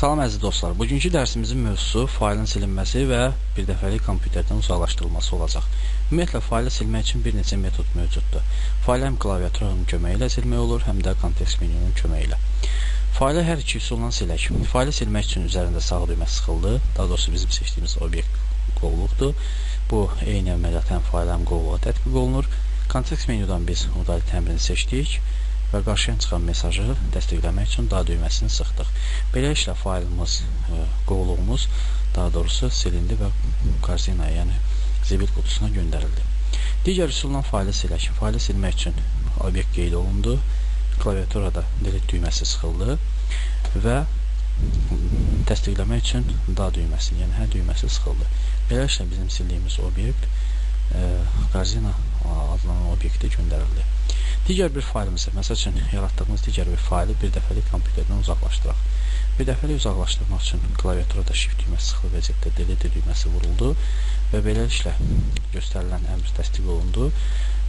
Salam əziz dostlar, bugünkü dərsimizin mövzusu faylın silinməsi və bir dəfəlik kompüterdən uzaqlaşdırılması olacaq. Ümumiyyətlə, faylı silmək üçün bir neçə metod mövcuddur. Faylı həm klaviaturun köməyi ilə silmək olur, həm də kontekst menünün köməyi ilə. Faylı hər iki üsulla silək. Faylı silmək üçün üzərində sağ düymə sıxıldı, daha doğrusu bizim seçdiyimiz obyekt qovluqdur. Bu, eyni əməliyyat həm faylı həm qovluğa tətbiq olunur. Kontekst menüdən biz udali təmrini seçdik və qarşıya çıxan mesajı dəstəkləmək üçün daha düyməsini sıxdıq. Beləliklə, faylımız, qovluğumuz daha doğrusu silindi və korzinaya, yəni zibil qutusuna göndərildi. Digər üsulla faylı silək. Faylı silmək üçün obyekt qeyd olundu, klaviaturada delete düyməsi sıxıldı və təsdiqləmək üçün daha düyməsi, yəni hə düyməsi sıxıldı. Beləliklə, bizim sildiyimiz obyekt korzina adlanan obyektə göndərildi. Digər bir faylımızı, məsəl üçün yaratdığımız digər bir faylı bir dəfəlik kompüterdən uzaqlaşdıraq. Bir dəfəlik uzaqlaşdırmaq üçün klaviaturada shift düyməsi sıxılıb vəziyyətdə delete düyməsi vuruldu və beləliklə göstərilən əmr təsdiq olundu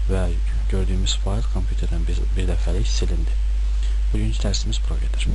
və gördüyümüz fayl kompüterdən bir dəfəlik silindi. Bugünkü dərsimiz bura qədər.